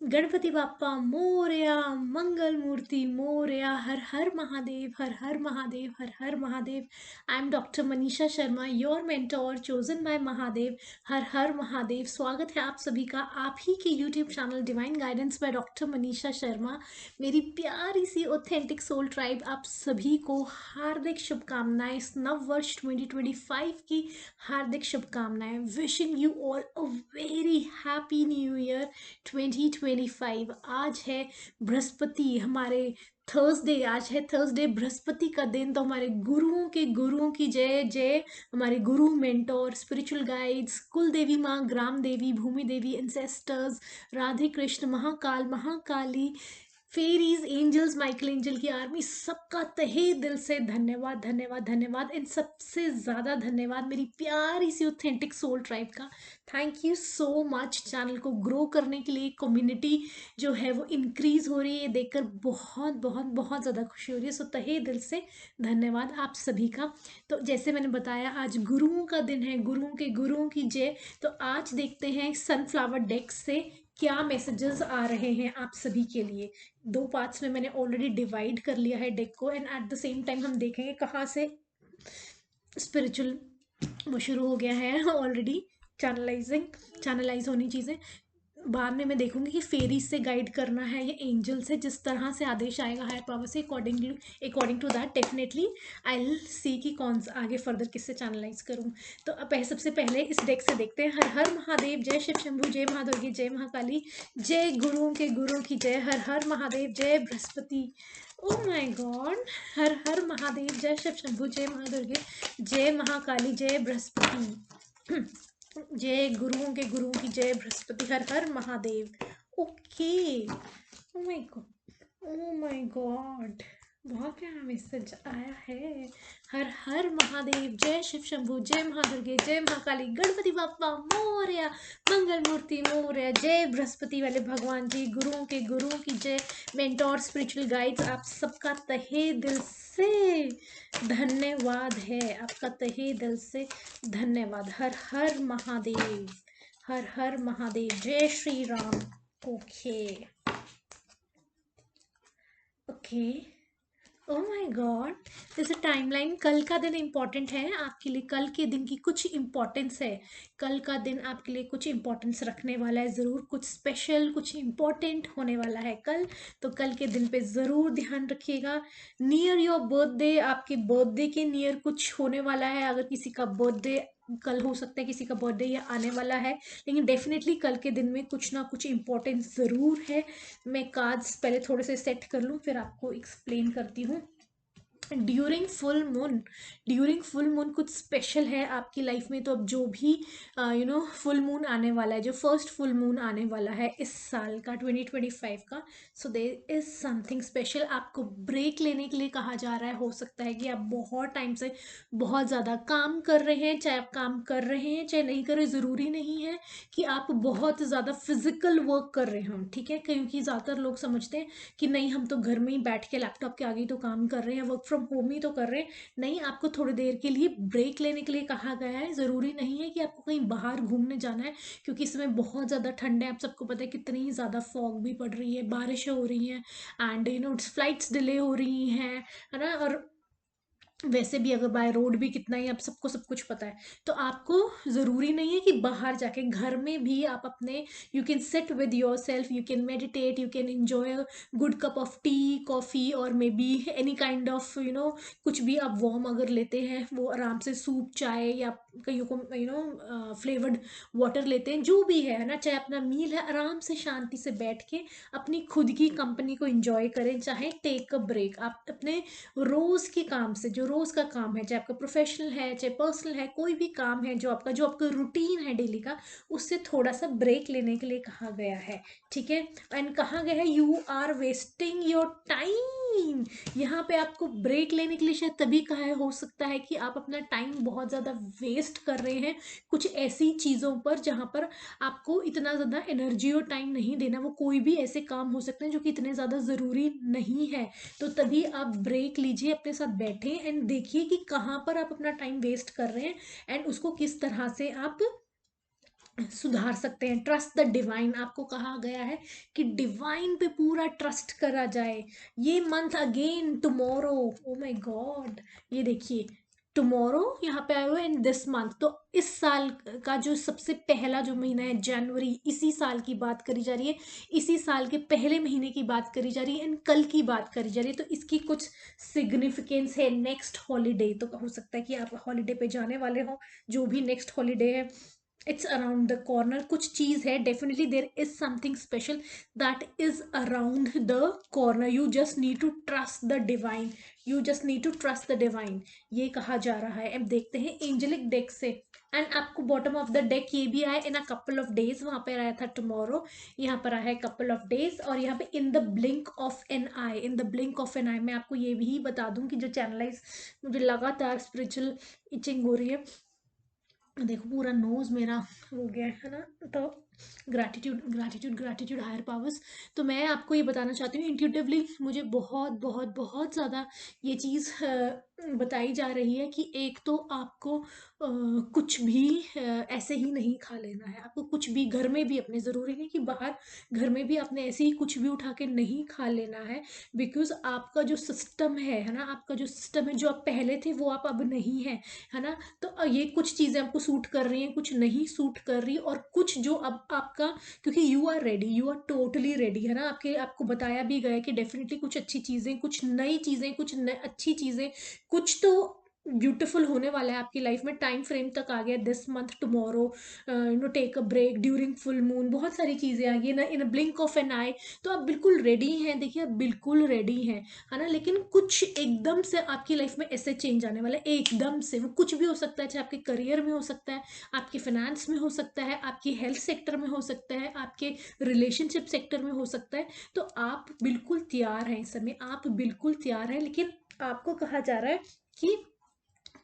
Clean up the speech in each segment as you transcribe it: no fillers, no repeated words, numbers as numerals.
गणपति बाप्पा मोरया, मंगल मूर्ति मोरया, हर हर महादेव, हर हर महादेव, हर हर Mahadev. I am doctor Manisha Sharma, your mentor chosen by Mahadev. हर हर महादेव। स्वागत है आप सभी का आप ही के YouTube channel divine guidance by doctor Manisha Sharma. मेरी प्यारी सी ऑथेंटिक सोल ट्राइब, आप सभी को हार्दिक शुभकामनाएं। इस नव वर्ष 2025 की हार्दिक शुभकामनाएं। Wishing you all a very happy new year 2025। आज है बृहस्पति, हमारे थर्सडे, आज है थर्सडे, बृहस्पति का दिन। तो हमारे गुरुओं की जय जय। हमारे गुरु, मेंटोर, स्पिरिचुअल गाइड्स, कुल देवी माँ, ग्राम देवी, भूमि देवी, ancestors, Radhe Krishna, Mahakal, Mahakali, fairies, angels, Michael angel की आर्मी, सबका तहे दिल से धन्यवाद, धन्यवाद, धन्यवाद। इन सबसे ज़्यादा धन्यवाद मेरी प्यारी सी ऑथेंटिक सोल ट्राइब का। Thank you so much. Channel को ग्रो करने के लिए कम्युनिटी जो है वो इंक्रीज हो रही है, देखकर बहुत बहुत बहुत ज़्यादा खुशी हो रही है। सो तहे दिल से धन्यवाद आप सभी का। तो जैसे मैंने बताया, आज गुरुओं का दिन है, गुरुओं की जय। तो आज देखते हैं सनफ्लावर डेक से क्या मैसेजेस आ रहे हैं आप सभी के लिए। दो पार्ट्स में मैंने ऑलरेडी डिवाइड कर लिया है डेक को, and at the same time हम देखेंगे कहाँ से स्पिरिचुअल वो शुरू हो गया है ऑलरेडी। चैनलाइज होनी चीज़ें। बाद में मैं देखूंगी कि फेरी से गाइड करना है या एंजल से, जिस तरह से आदेश आएगा हायर पावर से, according to that definitely I will see कि कौन सा आगे फर्दर किससे चैनलाइज करूं। तो अब सबसे पहले इस डेक से देखते हैं। हर हर महादेव, जय शिव शंभू, जय महादुर्गे, जय महाकाली, जय गुरुओं की जय, हर हर महादेव, जय बृहस्पति। Oh my god. हर हर महादेव, जय शिव शंभू, जय महादुर्गे, जय महाकाली, जय बृहस्पति। जय गुरुओं की जय बृहस्पति, हर हर Mahadev. Okay. Oh my god, oh my god, बहुत प्यारा मैसेज आया है। हर हर महादेव, जय शिव शंभू, जय महादुर्गे, जय महाकाली, गणपति बाप्पा मोरया, मंगल मूर्ति मोरया, जय बृहस्पति वाले भगवान जी, गुरुओं की जय। मेंटोर, स्पिरिचुअल गाइड्स, आप सबका तहे दिल से धन्यवाद है, आपका तहे दिल से धन्यवाद। हर हर महादेव, हर हर महादेव, जय Shri Ram. Okay okay. Oh my God. जैसे टाइमलाइन, कल का दिन इम्पॉर्टेंट है आपके लिए, कल के दिन की कुछ इम्पोर्टेंस है। कल का दिन आपके लिए कुछ इम्पोर्टेंस रखने वाला है, ज़रूर कुछ स्पेशल, कुछ इम्पोर्टेंट होने वाला है कल। तो कल के दिन पे ज़रूर ध्यान रखिएगा। नियर योर बर्थडे, आपके बर्थडे के नियर कुछ होने वाला है। अगर किसी का बर्थडे कल हो सकता है, किसी का बर्थडे या आने वाला है, लेकिन डेफिनेटली कल के दिन में कुछ ना कुछ इम्पोर्टेंस ज़रूर है। मैं कार्ड्स पहले थोड़े से सेट कर लूँ, फिर आपको एक्सप्लेन करती हूँ। During full moon, during full moon कुछ स्पेशल है आपकी लाइफ में। तो अब जो भी फुल मून आने वाला है, जो फर्स्ट फुल मून आने वाला है इस साल का 2025 का, so there is something special. आपको ब्रेक लेने के लिए कहा जा रहा है। हो सकता है कि आप बहुत टाइम से बहुत ज़्यादा काम कर रहे हैं, चाहे आप काम कर रहे हैं चाहे नहीं कर रहे, ज़रूरी नहीं है कि आप बहुत ज़्यादा फिजिकल वर्क कर रहे हों, ठीक है। क्योंकि ज़्यादातर लोग समझते हैं कि नहीं, हम तो घर में ही बैठ के लैपटॉप के आगे ही तो काम कर रहे हैं, वर्क फ्रॉम होम ही तो कर रहे हैं। नहीं, आपको थोड़ी देर के लिए ब्रेक लेने के लिए कहा गया है। ज़रूरी नहीं है कि आपको कहीं बाहर घूमने जाना है, क्योंकि इस समय बहुत ज़्यादा ठंड है। आप सबको पता है कितनी ही ज़्यादा फॉग भी पड़ रही है, बारिशें हो रही हैं, एंड फ्लाइट्स डिले हो रही हैं, है ना। और वैसे भी अगर बाय रोड भी कितना ही, आप सबको सब कुछ पता है। तो आपको ज़रूरी नहीं है कि बाहर जाके, घर में भी आप अपने, you can sit with yourself, you can meditate, you can enjoy good cup of tea, coffee, और maybe any kind of कुछ भी आप वार्म अगर लेते हैं, वो आराम से सूप, चाय, या कईयों को फ्लेवर्ड वाटर लेते हैं, जो भी है ना। चाहे अपना मील है, आराम से शांति से बैठ के अपनी खुद की कंपनी को एंजॉय करें, चाहे टेक अ ब्रेक। आप अपने रोज के काम से, जो रोज का काम है, चाहे आपका प्रोफेशनल है चाहे पर्सनल है, कोई भी काम है जो आपका रूटीन है डेली का, उससे थोड़ा सा ब्रेक लेने के लिए कहा गया है, ठीक है। एंड कहा गया है you are wasting your time. यहाँ पे आपको ब्रेक लेने के लिए शायद तभी कहा है, हो सकता है कि आप अपना टाइम बहुत ज़्यादा वेस्ट कर रहे हैं कुछ ऐसी चीज़ों पर जहाँ पर आपको इतना ज़्यादा एनर्जी और टाइम नहीं देना। वो कोई भी ऐसे काम हो सकते हैं जो कि इतने ज़्यादा ज़रूरी नहीं है। तो तभी आप ब्रेक लीजिए, अपने साथ बैठें एंड देखिए कि कहाँ पर आप अपना टाइम वेस्ट कर रहे हैं, एंड उसको किस तरह से आप सुधार सकते हैं। ट्रस्ट द डिवाइन, आपको कहा गया है कि डिवाइन पे पूरा ट्रस्ट करा जाए। ये month again tomorrow, O my God, ये देखिए टुमारो यहाँ पे आए हुए इन दिस मंथ। तो इस साल का जो सबसे पहला जो महीना है जनवरी, इसी साल की बात करी जा रही है, इसी साल के पहले महीने की बात करी जा रही है, एंड कल की बात करी जा रही है। तो इसकी कुछ सिग्निफिकेंस है। नेक्स्ट हॉलीडे, तो हो सकता है कि आप हॉलीडे पे जाने वाले हो, जो भी नेक्स्ट हॉलीडे है, इट्स अराउंड द कॉर्नर। कुछ चीज है, definitely there is something special that is around the corner. You just need to trust the divine, you just need to trust the divine, ये कहा जा रहा है। अब देखते हैं एंजेलिक डेक से, एंड आपको बॉटम ऑफ द डेक ये भी आया in a couple of days. वहां पर आया था टुमारो, यहाँ पर आया है कपल ऑफ डेज, और यहाँ पे in the blink of an eye, in the blink of an eye. मैं आपको ये भी बता दूं कि जो चैनलाइज, मुझे लगातार स्पिरिचुअल इचिंग हो रही है, देखो पूरा नोज मेरा हो गया है ना। तो gratitude gratitude gratitude higher powers. तो मैं आपको ये बताना चाहती हूँ, इंट्यूटिवली मुझे बहुत बहुत बहुत ज़्यादा ये चीज़ बताई जा रही है कि एक तो आपको कुछ भी ऐसे ही नहीं खा लेना है। आपको कुछ भी घर में भी, अपने ज़रूरी नहीं कि बाहर, घर में भी आपने ऐसे ही कुछ भी उठा के नहीं खा लेना है। बिकॉज आपका जो सिस्टम है ना, आपका जो सिस्टम है, जो आप पहले थे वो आप अब नहीं है, है ना। तो ये कुछ चीज़ें आपको सूट कर रही हैं, कुछ नहीं सूट कर रही, और कुछ जो अब आपका, क्योंकि you are ready, you are totally ready, है ना। आपको बताया भी गया है कि डेफिनेटली कुछ अच्छी चीज़ें, कुछ नई चीज़ें, कुछ अच्छी चीज़ें, कुछ तो ब्यूटीफुल होने वाला है आपकी लाइफ में। टाइम फ्रेम तक आ गया, this month tomorrow, take a break during full moon, बहुत सारी चीज़ें आ गई ना, in a blink of an eye. तो आप बिल्कुल रेडी हैं, देखिए आप बिल्कुल रेडी हैं, है ना। लेकिन कुछ एकदम से आपकी लाइफ में ऐसे चेंज आने वाला है, एकदम से। वो कुछ भी हो सकता है, चाहे आपके करियर में हो सकता है, आपके फाइनेंस में हो सकता है, आपकी हेल्थ सेक्टर में हो सकता है, आपके रिलेशनशिप सेक्टर में हो सकता है। तो आप बिल्कुल तैयार हैं, इस समय आप बिल्कुल तैयार हैं। लेकिन आपको कहा जा रहा है कि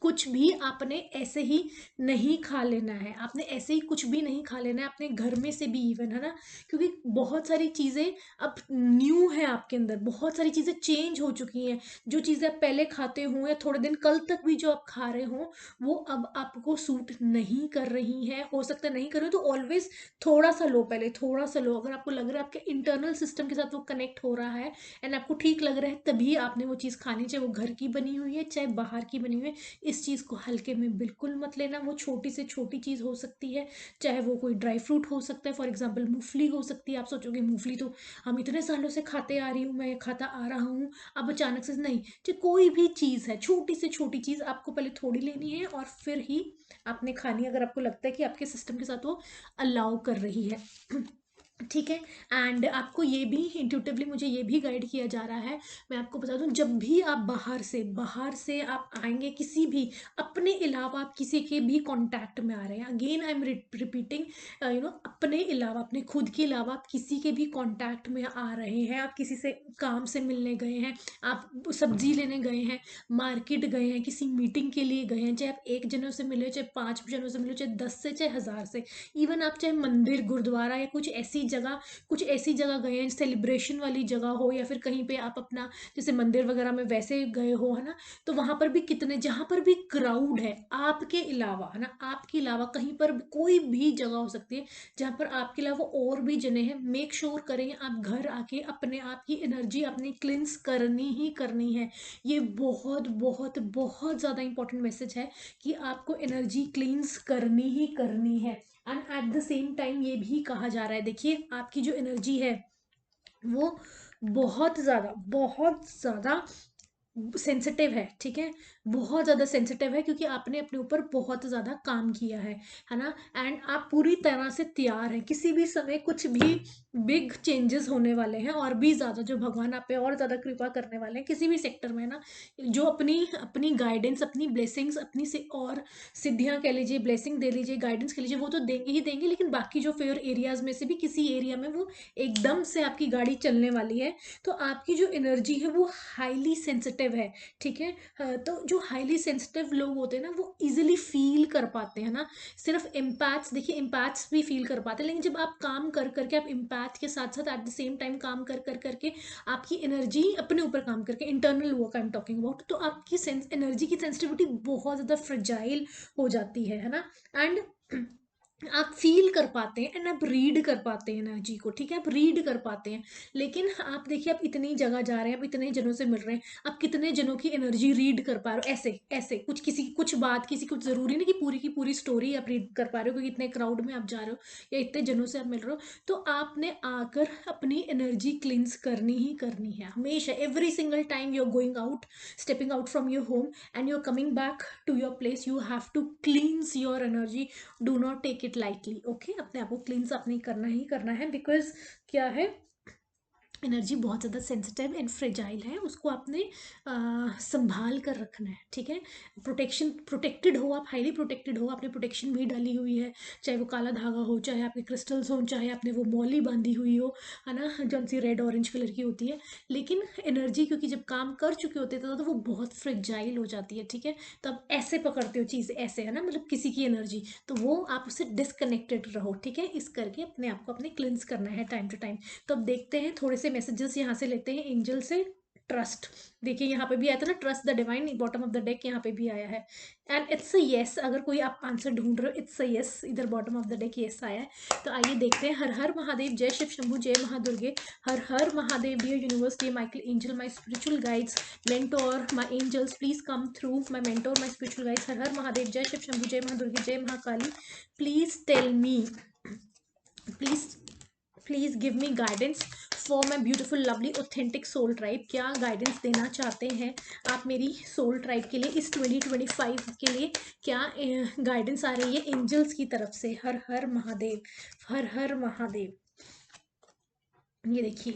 कुछ भी आपने ऐसे ही नहीं खा लेना है, आपने ऐसे ही कुछ भी नहीं खा लेना है, अपने घर में से भी इवन, है ना। क्योंकि बहुत सारी चीज़ें अब न्यू है आपके अंदर, बहुत सारी चीज़ें चेंज हो चुकी हैं। जो चीज़ें आप पहले खाते हो, या थोड़े दिन कल तक भी जो आप खा रहे हो, वो अब आपको सूट नहीं कर रही हैं। हो सकता है नहीं कर रहे हो, तो ऑलवेज थोड़ा सा लो, पहले थोड़ा सा लो। अगर आपको लग रहा है आपके इंटरनल सिस्टम के साथ वो कनेक्ट हो रहा है, एंड आपको ठीक लग रहा है, तभी आपने वो चीज़ खानी, चाहे वो घर की बनी हुई है, चाहे बाहर की बनी हुई है। इस चीज़ को हल्के में बिल्कुल मत लेना। वो छोटी से छोटी चीज़ हो सकती है, चाहे वो कोई ड्राई फ्रूट हो सकता है, फॉर एग्जांपल मूंगफली हो सकती है। आप सोचोगे मूंगफली तो हम इतने सालों से खाते आ रही हूँ, मैं खाता आ रहा हूँ, अब अचानक से नहीं। चाहे कोई भी चीज़ है, छोटी से छोटी चीज़ आपको पहले थोड़ी लेनी है, और फिर ही आपने खानी है, अगर आपको लगता है कि आपके सिस्टम के साथ वो अलाउ कर रही है। ठीक है। एंड आपको ये भी इंट्यूटिवली मुझे ये भी गाइड किया जा रहा है, मैं आपको बता दूं, जब भी आप बाहर से आप आएंगे, किसी भी अपने अलावा आप किसी के भी कांटेक्ट में आ रहे हैं, अगेन आई एम रिपीटिंग, अपने अलावा, अपने खुद के अलावा आप किसी के भी कांटेक्ट में आ रहे हैं, आप किसी से काम से मिलने गए हैं, आप सब्जी लेने गए हैं, मार्केट गए हैं, किसी मीटिंग के लिए गए हैं, चाहे आप एक जनों से मिले, चाहे 5 जनों से मिले, चाहे 10 से, चाहे 1000 से, इवन आप चाहे मंदिर, गुरुद्वारा, या कुछ ऐसी जगह गए हैं, सेलिब्रेशन वाली जगह हो, या फिर कहीं पे आप अपना, जैसे मंदिर वगैरह में वैसे गए हो, है ना। तो वहां पर भी कितने, जहां पर भी क्राउड है आपके अलावा, है ना, आपके अलावा कहीं पर कोई भी जगह हो सकती है जहां पर आपके अलावा और भी जने हैं, मेक श्योर करें आप घर आके अपने आप की एनर्जी अपनी क्लिंस करनी ही करनी है। ये बहुत बहुत बहुत ज्यादा इंपॉर्टेंट मैसेज है कि आपको एनर्जी क्लींस करनी ही करनी है। And at the same time ये भी कहा जा रहा है, देखिए आपकी जो एनर्जी है वो बहुत ज़्यादा सेंसिटिव है, ठीक है। बहुत ज़्यादा सेंसिटिव है, क्योंकि आपने अपने ऊपर बहुत ज़्यादा काम किया है ना। एंड आप पूरी तरह से तैयार हैं, किसी भी समय कुछ भी बिग चेंजेस होने वाले हैं, और भी ज़्यादा, जो भगवान आप पे और ज़्यादा कृपा करने वाले हैं किसी भी सेक्टर में ना, जो अपनी अपनी गाइडेंस, अपनी ब्लेसिंग्स, अपनी से और सिद्धियां कह लीजिए, ब्लेसिंग दे लीजिए, गाइडेंस कह लीजिए, वो तो देंगे ही देंगे, लेकिन बाकी जो फेवर एरियाज में से भी किसी एरिया में वो एकदम से आपकी गाड़ी चलने वाली है। तो आपकी जो एनर्जी है वो हाईली सेंसिटिव है, ठीक है। तो जो हाईली सेंसिटिव लोग होते हैं ना, वो इजिली फील कर पाते हैं ना। सिर्फ इम्पैथ्स, देखिए इम्पैथ्स भी फील कर पाते हैं, लेकिन जब आप काम कर करके, आप इम्पैथ के साथ साथ एट द सेम टाइम काम कर कर करके, आपकी एनर्जी अपने ऊपर काम करके, internal work I am talking about, तो आपकी एनर्जी की सेंसिटिविटी बहुत ज़्यादा फ्रेजाइल हो जाती है ना। एंड आप फील कर पाते हैं एंड आप रीड कर पाते हैं एनर्जी को, ठीक है, आप रीड कर पाते हैं। लेकिन आप देखिए, आप इतनी जगह जा रहे हैं, आप इतने जनों से मिल रहे हैं, आप कितने जनों की एनर्जी रीड कर पा रहे हो ऐसे ऐसे, कुछ किसी की कुछ बात, किसी कुछ जरूरी नहीं कि पूरी की पूरी स्टोरी आप रीड कर पा रहे हो, क्योंकि इतने क्राउड में आप जा रहे हो या इतने जनों से आप मिल रहे हो। तो आपने आकर अपनी एनर्जी क्लिन्स करनी ही करनी है हमेशा, every single time you are going out, stepping out from your home and you're coming back to your place, you have to cleanse your energy. Do not take it lightly, okay, अपने आप को क्लींस अपने करना ही करना है, because क्या है, energy बहुत ज़्यादा सेंसिटिव एंड फ्रेजाइल है, उसको आपने संभाल कर रखना है, ठीक है। प्रोटेक्टेड हो आप, हाईली प्रोटेक्टेड हो, आपने प्रोटेक्शन भी डाली हुई है, चाहे वो काला धागा हो, चाहे आपके क्रिस्टल्स हो, चाहे आपने वो मौली बांधी हुई हो, है ना, जो सी रेड ऑरेंज कलर की होती है। लेकिन एनर्जी क्योंकि जब काम कर चुके होते हैं तो वो बहुत फ्रेजाइल हो जाती है, ठीक है। तो आप ऐसे पकड़ते हो चीज़ ऐसे, है ना, मतलब किसी की एनर्जी, तो वो आप उससे डिसकनेक्टेड रहो, ठीक है। इस करके अपने आप को अपने क्लिंस करना है टाइम टू टाइम। तो अब देखते हैं, थोड़े से मैसेजेस यहाँ से लेते हैं एंजल से। ट्रस्ट, देखिए यहाँ पे भी आया था ना, trust the divine, bottom of the deck यहाँ पे भी आया है, एंड इट्स अ यस। अगर कोई आप आंसर ढूंढ रहे हो, इट्स अ यस, इधर bottom of the deck yes आया है। तो आइए देखते हैं। हर हर महादेव, जय शिव शंभू, जय महादुर्गे, हर हर Mahadev, dear universe, dear Michael angel, my spiritual guides, mentor, my angels, please come through, my mentor, my spiritual guides, हर हर महादेव, जय शिव शंभू, जय महादुर्गे, जय Mahakali, please tell me, please please give me guidance for my beautiful lovely authentic soul tribe. क्या guidance देना चाहते हैं आप मेरी सोल ट्राइब के लिए इस 2025 के लिए? क्या गाइडेंस आ रही है एंजल्स की तरफ से? हर हर महादेव, हर हर महादेव। ये देखिए,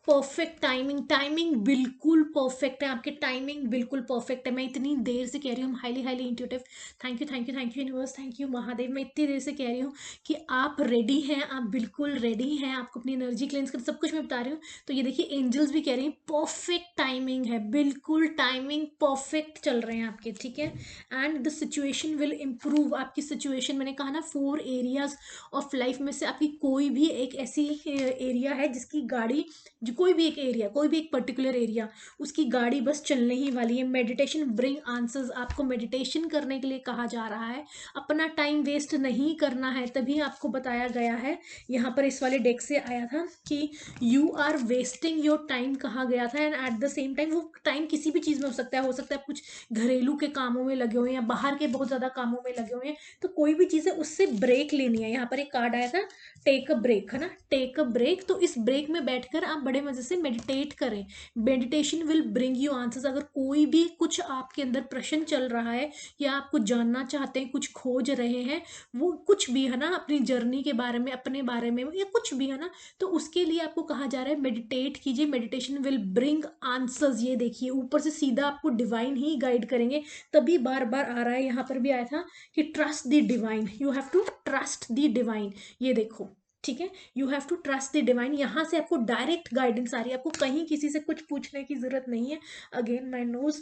परफेक्ट टाइमिंग, टाइमिंग बिल्कुल परफेक्ट है आपकी, टाइमिंग बिल्कुल परफेक्ट है। मैं इतनी देर से कह रही हूँ, highly highly intuitive, thank you thank you thank you universe, thank you Mahadev. मैं इतनी देर से कह रही हूँ कि आप रेडी हैं, आप बिल्कुल रेडी हैं, आपको अपनी एनर्जी क्लेंस कर, सब कुछ मैं बता रही हूँ। तो ये देखिए, एंजल्स भी कह रही हैं परफेक्ट टाइमिंग है, बिल्कुल टाइमिंग परफेक्ट चल रहे हैं आपके, ठीक है। And the situation will improve, आपकी सिचुएशन, मैंने कहा ना 4 एरियाज ऑफ लाइफ में से आपकी कोई भी एक ऐसी एरिया है जिसकी गाड़ी, जो कोई भी एक एरिया, कोई भी एक पर्टिकुलर एरिया, उसकी गाड़ी बस चलने ही वाली है। मेडिटेशन ब्रिंग आंसर्स, आपको मेडिटेशन करने के लिए कहा जा रहा है, अपना टाइम वेस्ट नहीं करना है। तभी आपको बताया गया है, यहाँ पर इस वाले डेक से आया था कि you are wasting your time कहा गया था, and at the same time वो टाइम किसी भी चीज़ में हो सकता है, हो सकता है आप कुछ घरेलू के कामों में लगे हुए हैं या बाहर के बहुत ज़्यादा कामों में लगे हुए हैं, तो कोई भी चीज़ है उससे ब्रेक लेनी है। यहाँ पर एक कार्ड आया था, टेक अ ब्रेक, है ना, टेक अ ब्रेक। तो इस ब्रेक में बैठकर आप बड़े मजे से मेडिटेट करें, meditation will bring you answers. अगर कोई भी कुछ आपके अंदर प्रश्न चल रहा है या आप कुछ जानना चाहते हैं, कुछ खोज रहे हैं, वो कुछ भी है ना, अपनी जर्नी के बारे में, अपने बारे में, या कुछ भी है ना, तो उसके लिए आपको कहा जा रहा है मेडिटेट कीजिए, मेडिटेशन विल ब्रिंग आंसर्स। ये देखिए, ऊपर से सीधा आपको डिवाइन ही गाइड करेंगे। तभी बार बार आ रहा है, यहाँ पर भी आया था कि trust the divine, you have to trust the divine. ये देखो, ठीक है, you have to trust the divine. यहाँ से आपको डायरेक्ट गाइडेंस आ रही है, आपको कहीं किसी से कुछ पूछने की जरूरत नहीं है। अगेन माय नोज,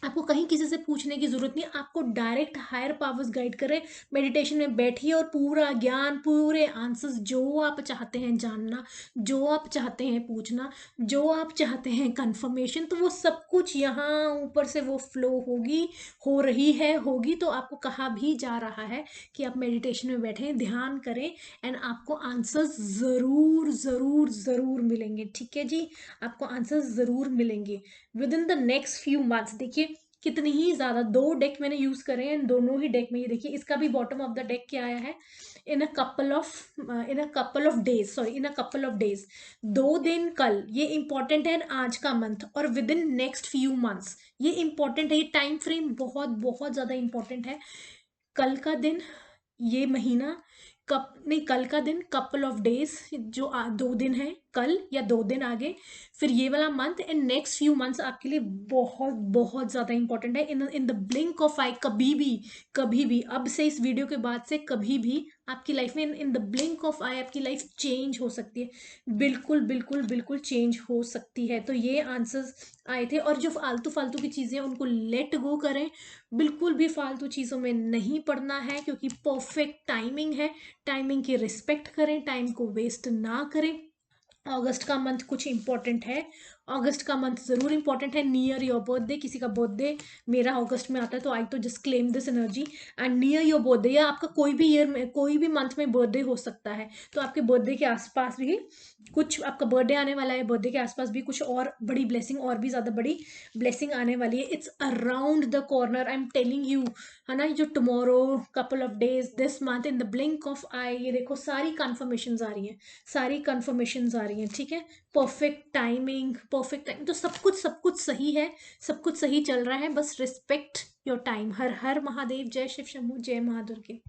आपको कहीं किसी से पूछने की जरूरत नहीं, आपको डायरेक्ट हायर पावर्स गाइड करें। मेडिटेशन में बैठिए और पूरा ज्ञान, पूरे आंसर्स, जो आप चाहते हैं जानना, जो आप चाहते हैं पूछना, जो आप चाहते हैं कंफर्मेशन, तो वो सब कुछ यहाँ ऊपर से वो फ्लो होगी, हो रही है, होगी। तो आपको कहा भी जा रहा है कि आप मेडिटेशन में बैठें, ध्यान करें, एंड आपको आंसर्स ज़रूर ज़रूर ज़रूर मिलेंगे, ठीक है जी, आपको आंसर्स ज़रूर मिलेंगे with in the next few months. देखिए कितनी ही ज्यादा, 2 डेक मैंने यूज करे हैं, दोनों ही डेक में, ये देखिए इसका भी बॉटम ऑफ द डेक क्या आया है, in a days, sorry, in a couple of days, 2 दिन, कल, ये इंपॉर्टेंट है, आज का मंथ, और with in next few months, ये इंपॉर्टेंट है, ये टाइम फ्रेम बहुत बहुत ज्यादा इंपॉर्टेंट है। कल का दिन, ये महीना, कप नहीं, कल का दिन, कपल ऑफ डेज, जो 2 दिन है, कल या 2 दिन आगे, फिर ये वाला month, and next few months आपके लिए बहुत बहुत ज्यादा इंपॉर्टेंट है। इन द ब्लिंक ऑफ आई, कभी भी, अब से, इस वीडियो के बाद से कभी भी आपकी लाइफ में, इन द ब्लिंक ऑफ आई आपकी लाइफ चेंज हो सकती है, बिल्कुल बिल्कुल बिल्कुल चेंज हो सकती है। तो ये आंसर्स आए थे, और जो फालतू फालतू की चीजें उनको लेट गो करें, बिल्कुल भी फालतू चीजों में नहीं पड़ना है, क्योंकि परफेक्ट टाइमिंग है, टाइमिंग की रिस्पेक्ट करें, टाइम को वेस्ट ना करें। अगस्त का मंथ कुछ इंपॉर्टेंट है, अगस्त का मंथ ज़रूर इंपॉर्टेंट है, नियर योर बर्थडे, किसी का बर्थडे मेरा अगस्त में आता है तो आई तो just claim this energy. And near your birthday, या आपका कोई भी ईयर में कोई भी मंथ में बर्थडे हो सकता है, तो आपके बर्थडे के आसपास भी कुछ, आपका बर्थडे आने वाला है, बर्थडे के आसपास भी कुछ और बड़ी ब्लेसिंग, और भी ज़्यादा बड़ी ब्लेसिंग आने वाली है। It's around the corner, I am telling you, है ना। जो tomorrow, couple of days, this month, in the blink of eye, ये देखो सारी कन्फर्मेशन आ रही हैं, सारी कन्फर्मेशन आ रही हैं, ठीक है। परफेक्ट टाइमिंग, परफेक्ट टाइम, तो सब कुछ सही है, सब कुछ सही चल रहा है, बस रिस्पेक्ट योर टाइम। हर हर महादेव, जय शिव शंभू, जय महादुर्गे।